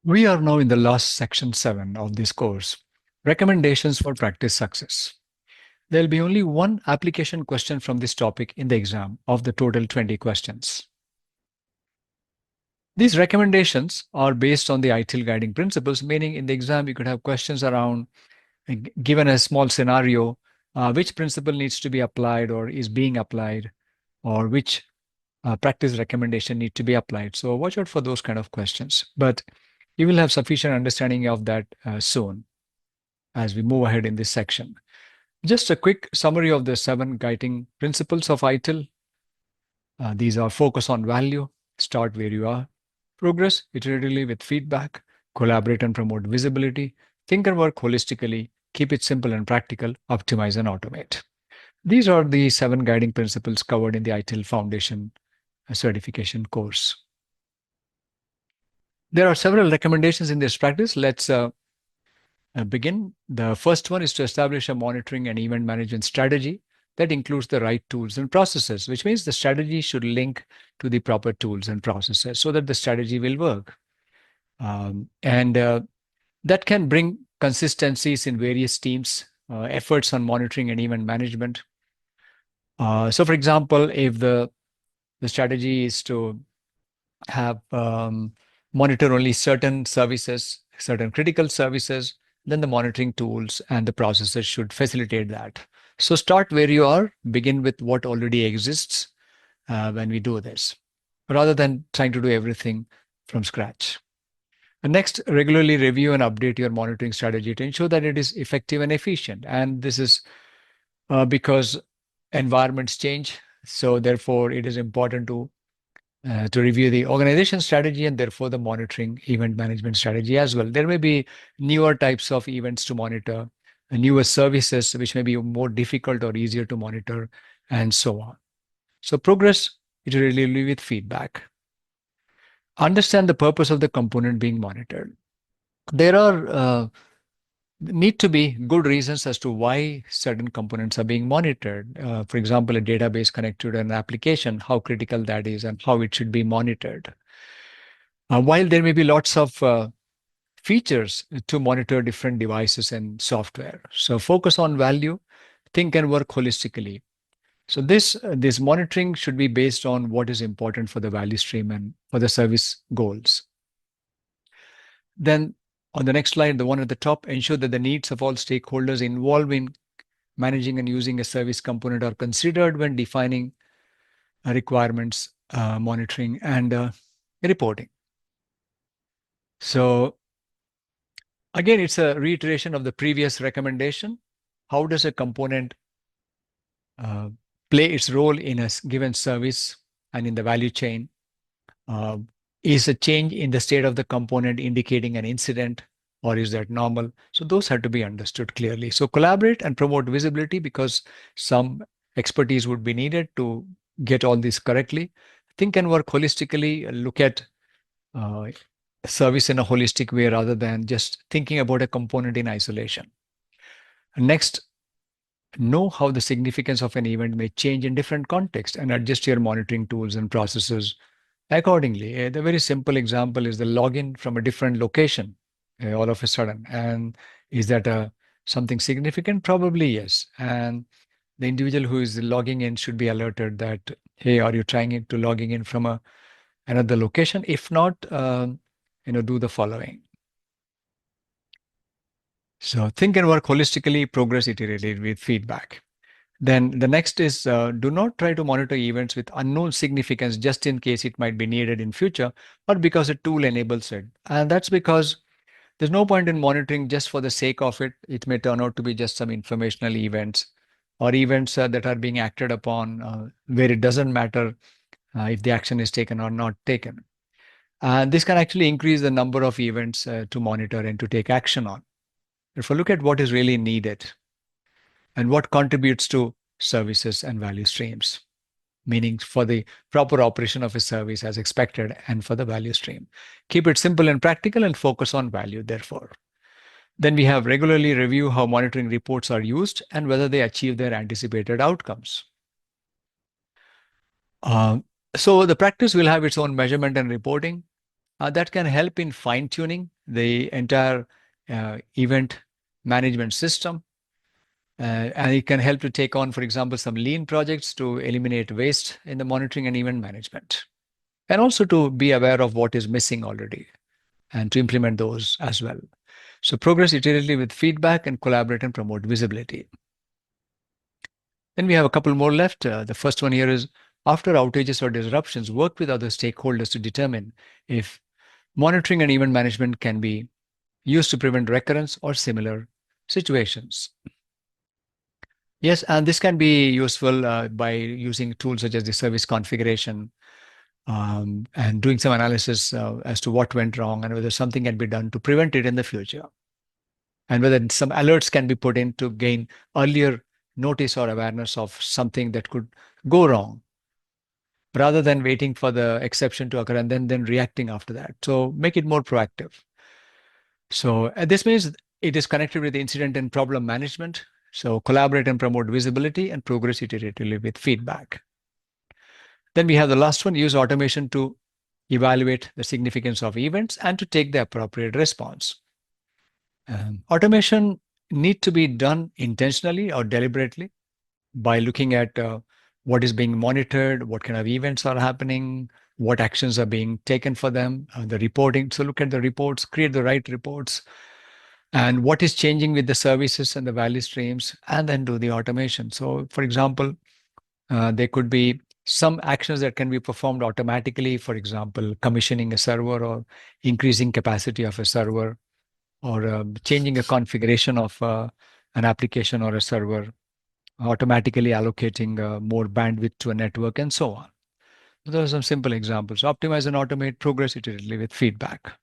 We are now in the last section 7 of this course, recommendations for practice success. There will be only one application question from this topic in the exam of the total 20 questions. These recommendations are based on the ITIL guiding principles, meaning in the exam you could have questions around, given a small scenario, which principle needs to be applied or is being applied, or which practice recommendation need to be applied. So watch out for those kind of questions. But you will have sufficient understanding of that soon as we move ahead in this section. Just a quick summary of the 7 guiding principles of ITIL. These are focus on value, start where you are, progress iteratively with feedback, collaborate and promote visibility, think and work holistically, keep it simple and practical, optimize and automate. These are the 7 guiding principles covered in the ITIL Foundation certification course. There are several recommendations in this practice. Let's begin. The first one is to establish a monitoring and event management strategy that includes the right tools and processes, which means the strategy should link to the proper tools and processes so that the strategy will work. That can bring consistencies in various teams, efforts on monitoring and event management. So, for example, if the strategy is to have monitor only certain services, certain critical services, then the monitoring tools and the processes should facilitate that. So start where you are, begin with what already exists when we do this, rather than trying to do everything from scratch. And next, regularly review and update your monitoring strategy to ensure that it is effective and efficient. And this is because environments change. So therefore, it is important to review the organization strategy and therefore the monitoring event management strategy as well. There may be newer types of events to monitor, newer services which may be more difficult or easier to monitor, and so on. So progress iteratively with feedback. Understand the purpose of the component being monitored. There are need to be good reasons as to why certain components are being monitored. For example, a database connected to an application, how critical that is and how it should be monitored. While there may be lots of features to monitor different devices and software. So focus on value, think and work holistically. So this monitoring should be based on what is important for the value stream and for the service goals. Then on the next slide, the one at the top, ensure that the needs of all stakeholders involved in managing and using a service component are considered when defining requirements, monitoring, and reporting. So again, it's a reiteration of the previous recommendation. How does a component play its role in a given service and in the value chain? Is a change in the state of the component indicating an incident, or is that normal? So those have to be understood clearly. So collaborate and promote visibility because some expertise would be needed to get all this correctly. Think and work holistically, look at service in a holistic way rather than just thinking about a component in isolation. Next, know how the significance of an event may change in different contexts and adjust your monitoring tools and processes accordingly. The very simple example is the login from a different location all of a sudden. And is that something significant? Probably yes. And the individual who is logging in should be alerted that, hey, are you trying to logging in from another location? If not, do the following. So think and work holistically, progress iteratively with feedback. Then the next is do not try to monitor events with unknown significance just in case it might be needed in future or because a tool enables it. And that's because there's no point in monitoring just for the sake of it. It may turn out to be just some informational events or events that are being acted upon where it doesn't matter if the action is taken or not taken. And this can actually increase the number of events to monitor and to take action on. If we look at what is really needed and what contributes to services and value streams, meaning for the proper operation of a service as expected and for the value stream. Keep it simple and practical and focus on value, therefore. Then we have regularly review how monitoring reports are used and whether they achieve their anticipated outcomes. So the practice will have its own measurement and reporting that can help in fine-tuning the entire event management system. And it can help to take on, for example, some lean projects to eliminate waste in the monitoring and event management. And also to be aware of what is missing already and to implement those as well. So progress iteratively with feedback and collaborate and promote visibility. Then we have a couple more left. The first one here is after outages or disruptions, work with other stakeholders to determine if monitoring and event management can be used to prevent recurrence or similar situations. Yes, and this can be useful by using tools such as the service configuration and doing some analysis as to what went wrong and whether something can be done to prevent it in the future. And whether some alerts can be put in to gain earlier notice or awareness of something that could go wrong rather than waiting for the exception to occur and then reacting after that. So make it more proactive. So this means it is connected with incident and problem management. So collaborate and promote visibility and progress iteratively with feedback. Then we have the last one, use automation to evaluate the significance of events and to take the appropriate response. Automation need to be done intentionally or deliberately by looking at what is being monitored, what kind of events are happening, what actions are being taken for them, the reporting. So look at the reports, create the right reports, and what is changing with the services and the value streams, and then do the automation. So for example, there could be some actions that can be performed automatically, for example, commissioning a server or increasing capacity of a server or changing a configuration of an application or a server, automatically allocating more bandwidth to a network, and so on. Those are some simple examples. Optimize and automate, progress iteratively with feedback.